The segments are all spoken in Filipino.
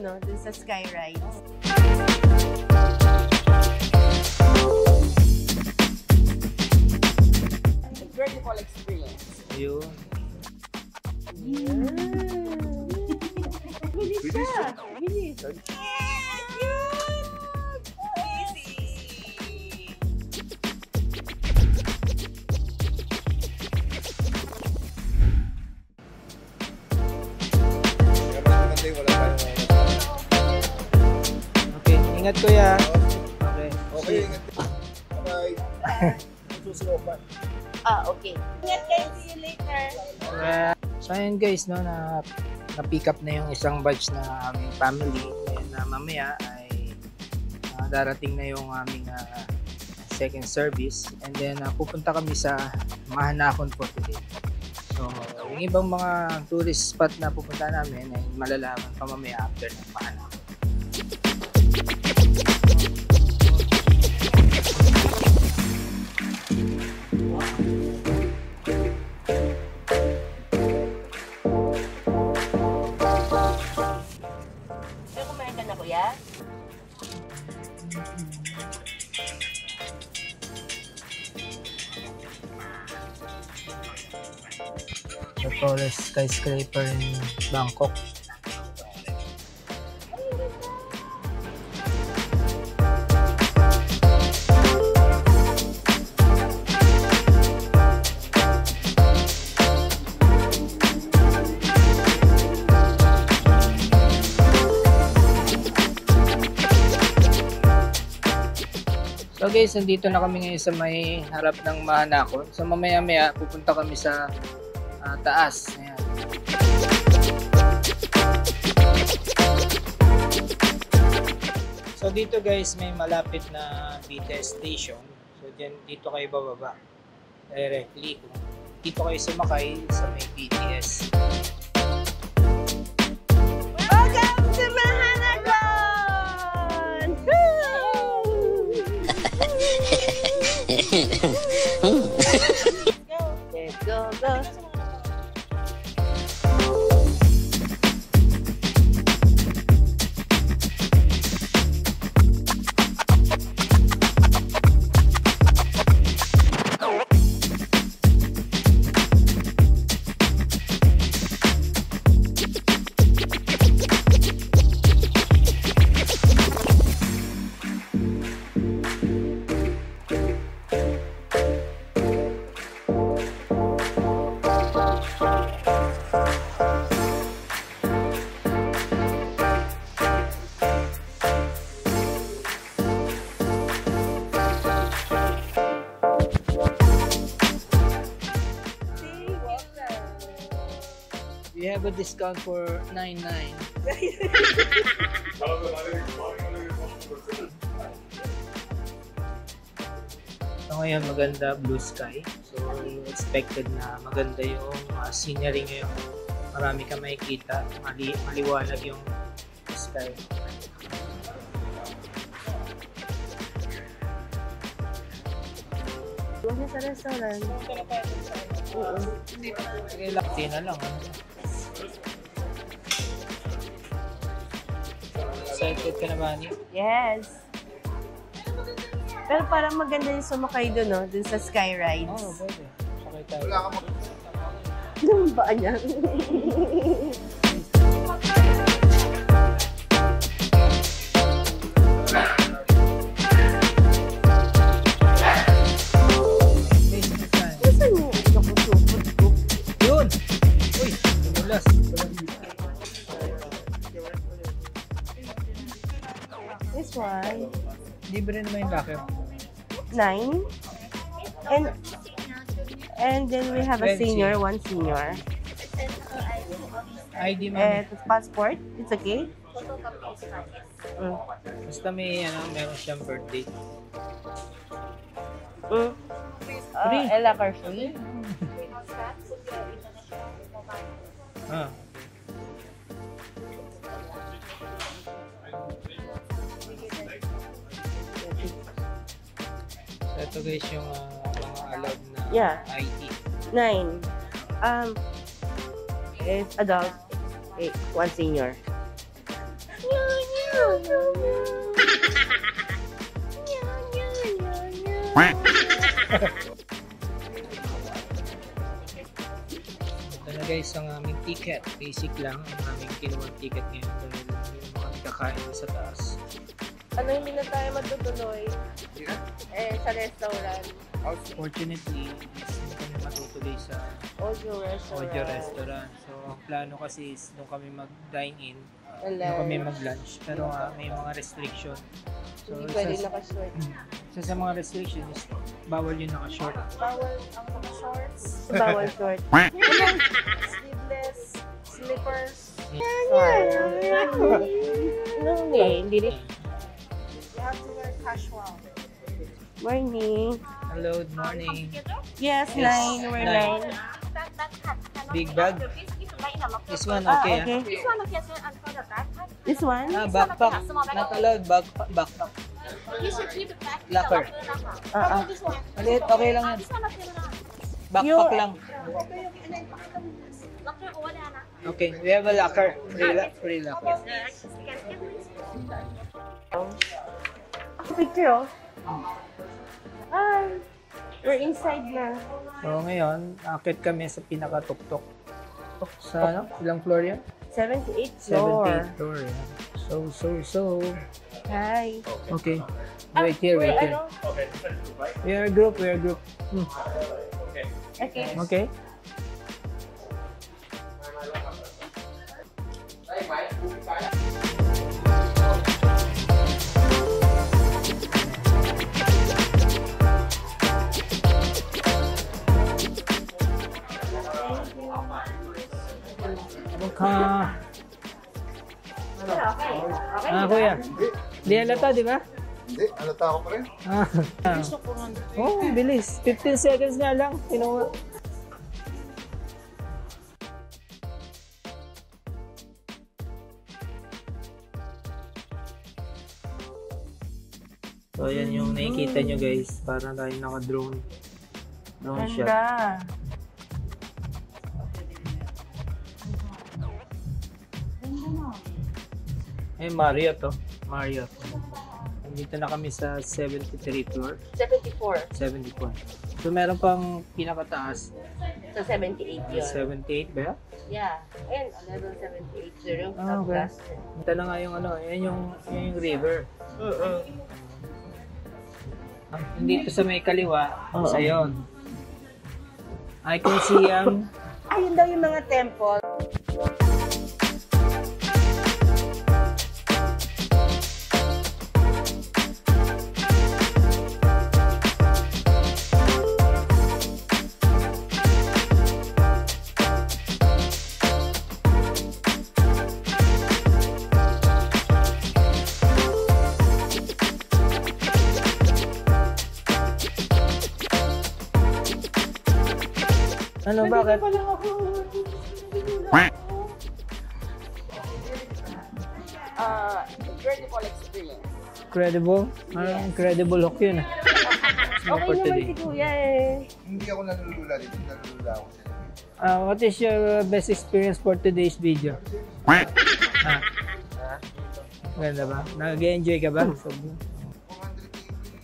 no? Dun sa Skyrides. Vertical experience. Ayun. Bilis siya. Bilis. Okay, ingat kuya. Okay. Okay, ingat. Bye. Susunod pa. Okay. Ingat kayo. See you later. So ayun guys, no, na-pick up na yung isang batch na aming family. And mamaya ay darating na yung aming second service. And then pupunta kami sa Mahanakon for today. So yung ibang mga tourist spot na pupunta namin ay malalaman pa mamaya after ng Mahanakon. Kumain ka na, kuya? The tallest skyscraper in Bangkok. So guys, nandito na kami ngayon sa may harap ng Mahanakon. So mamaya-maya pupunta kami sa taas. Ayan. So dito guys, may malapit na BTS station. So dito kayo bababa. Directly. Dito kayo sumakay sa may BTS. Welcome to Mahanakon! Let's go, go. We have a discount for 99. So ngayon maganda blue sky. So expected na maganda yung scenery ngayon. Marami ka makikita, maliwanag yung sky. Wala sa restaurant. Oo. Sige, lakti na lang. Excited ka na ba, Ani? Yes. Pero parang maganda yung sumakay doon, no? Doon sa Skyrides. Oo, pwede. Sakay tayo. Wala ka mag... Doon ba niya? Saan yung nakusupot ko? Yun! Uy! Tumulas. This one. Libre naman yung locker. 9. And then we have a senior, one senior. ID mo. Passport, it's okay? Basta may, meron siyang birthday. Free? Car free? Ah. So ito guys yung mga allowed na ID. 9. It's adult. 8. One senior. Ito na guys ang aming ticket. Basic lang ang aming kinuha ticket ngayon. Dahil yung mga kakain sa taas. Ano hindi na tayo matutuloy? Sa restaurant. Fortunately, hindi kami matutuloy sa Audio restaurant. Audio restaurant. So, ang plano kasi is doon kami mag-dine-in, Wala. doon kami mag-lunch. Pero may mga restriction. So, Hindi pwede naka-short. sa mga restriction is bawal yung naka-short. Bawal ang mga shorts, Bawal short. sleeveless, slippers. Hindi rin. You have to wear casual. Morning. Hello, good morning. Yes, Yes, 9. We're 9. 9. Big bag. This one, okay. okay. This one? Backpack. Not allowed. Backpack. Locker. Maliit, okay lang yan. Backpack lang. Okay, we have a locker. Free locker. Picture, oh. Hi. We're inside na. So ngayon, akit kami sa pinakatuktok. Sa ano? Ilang floor yan? 78 floor. 78 floor. Yan. So. Hi. Okay. Wait here. Ano? We are a group. Okay. Okay. Kuya. Di halata, di ba? Hindi, halata ako pa rin. Bilis. 15 seconds nga lang. Kinuha. So, yan yung nakikita nyo guys. Parang tayo naka-drone. Drone shot. Ganda. Marriott to. Marriott. Dito na kami sa 73 floor. 74. 74. So, meron pang pinakataas. So, 78 yun. 78 ba? Yeah. Ayan, level 78. The rooftop Okay. glass. Ito na nga yung ano, yan yung river. Dito sa may kaliwa, sa yon. I can see Ayun daw yung mga temple. ano, bakit? Incredible experience. Credible? Parang credible hook yun. Okay naman si Kuya eh. Hindi ako nalulula dito, nalulula ako. What is your best experience for today's video? Ganda ba? Nag-enjoy ka ba?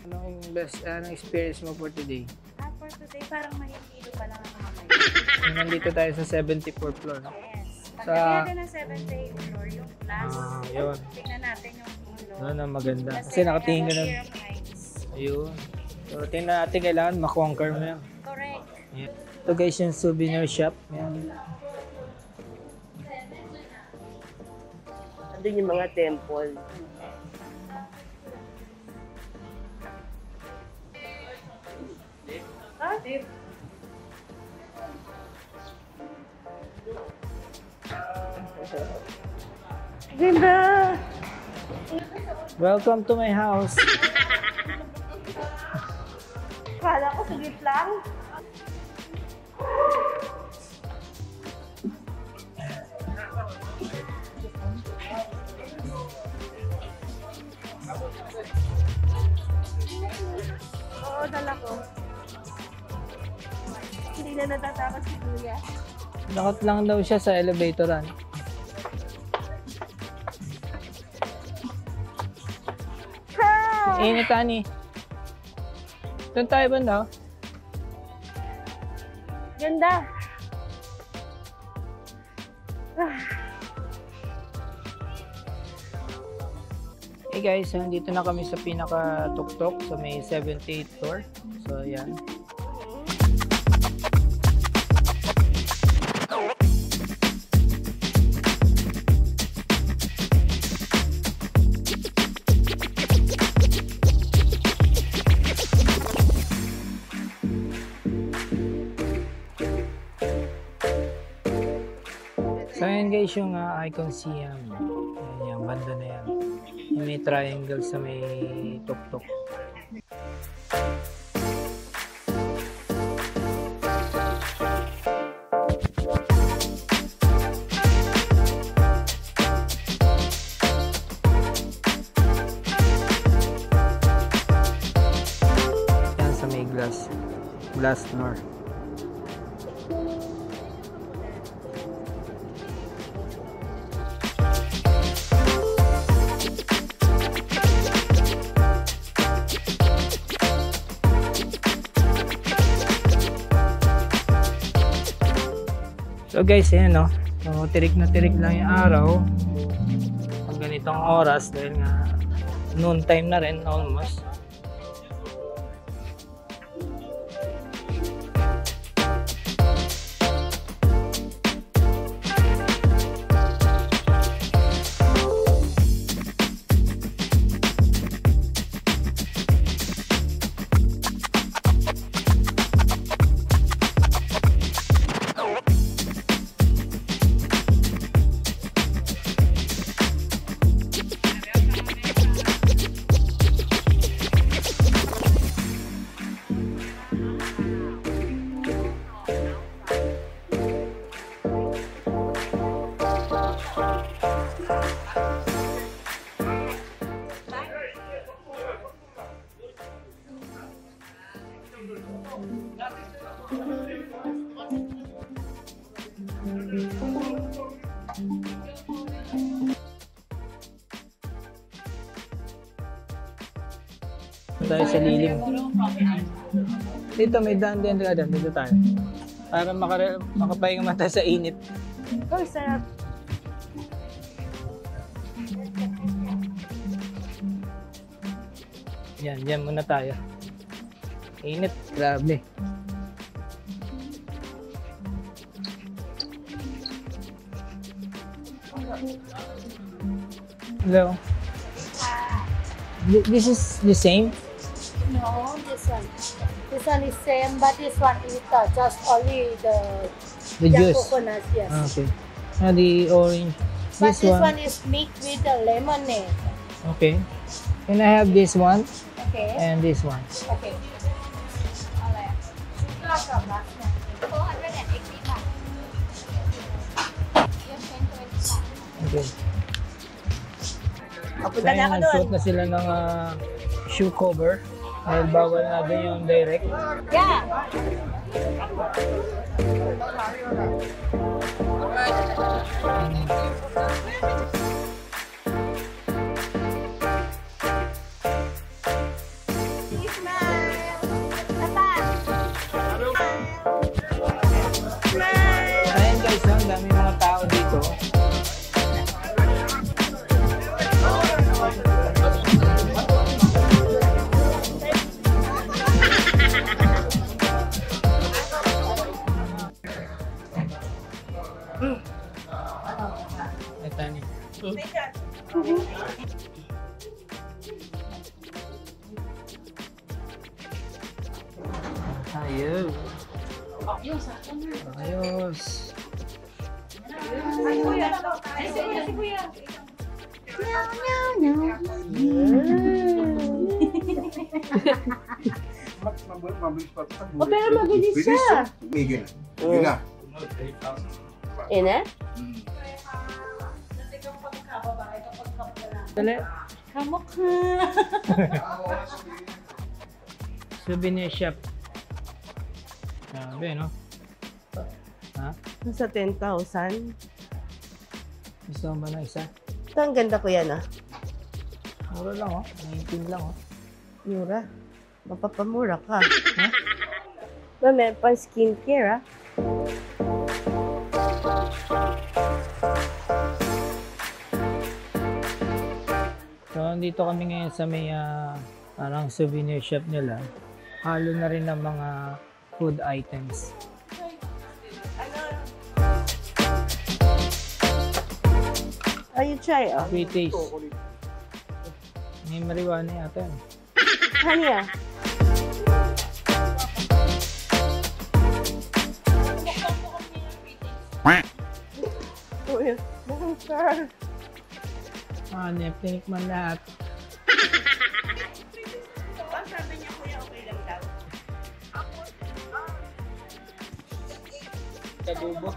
Anong best experience mo for today? For today, parang mahihilo pa lang ang mga Nandito tayo sa 74th floor. No? Yes. Sa- Pagdating natin ng 78th floor, yung class, Yun. tingnan natin yung ulo. Ano na maganda. Kasi nakatingin ka na. Fear of heights. Ayun. So, tingnan natin kailangan makonquer mo yan. Correct. Yan. Ito guys yung souvenir shop. Yan. Andun yung mga temple. Ganda! Welcome to my house. Kala ko saglit lang. Oo, dala ko. Hindi na natatakot si Kuya. Nakot lang daw siya sa elevatoran. Init, Tani. Doon tayo banda. Ganda. Hey guys, so dito na kami sa pinaka-tuktok sa may 78th floor. So, yan. So yan guys yung Icon-Siam. Yan yung banda na yan. Yung may triangle sa may tuktok. Yan sa may glass door. So guys, ayan no. So tirik na tirik lang yung araw. Pag ganitong oras dahil nga noon time na rin almost. Tayo sa lilim. Dito may daan din dito tayo. Para makapahinga man tayo sa init. Oh, sarap. Yan, yan muna tayo. Init, grabe. Hello. This is the same? No, this one. This one is same, but this one is just only The the juice. coconut, yes. Okay. The orange. But This this one. one is mixed with the lemonade. Okay. Can I have this one Okay. and this one? Okay. Alright. 480 baht. Okay. Punta na ako doon. Nagsuot na sila ng shoe cover. Dahil bawal na doon yung direct. Yeah. Ayan guys, ang dami mga tao dito. Ay, Tani. Ayos. Ayos. Oh, pero mabilis siya. Miguel. Yun na. Ina? Dali. Kamukha. Souvenir shop. Sabi, no? Ha? Nasa 10,000. Gusto mo ba na isa? Ito, ang ganda ko yan, ah. Mura lang, oh. 19 lang, oh. Mura. Mapapamura ka. Ha? Ma, meron pang skincare, ah. So, nandito kami ngayon sa may parang souvenir shop nila. Halo na rin ng mga food items. Oh, you try, oh. Free taste. May marijuana yata yun. Honey, ah. Uy, sir. Tinikman lahat. Sabi niya kuya, okay lang daw. Kabubo.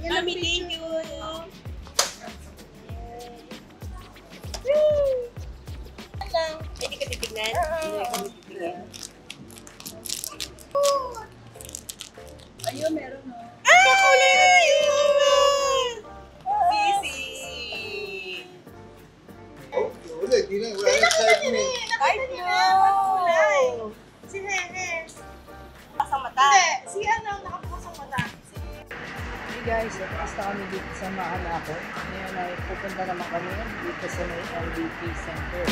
Mami, thank you. Hindi ka titignan? Hindi ka titignan. Ayun, meron no. Kulay! Busy! Oh, wala. Di na. Wala na exciting eh. Ay, no! Si Nene. Pasang mata. Hindi, si ano, nakapukasang mata. Hey guys, tapos na kami dito sa Mahanako. Ngayon ay pupunta naman kami dito sa may LBT Center.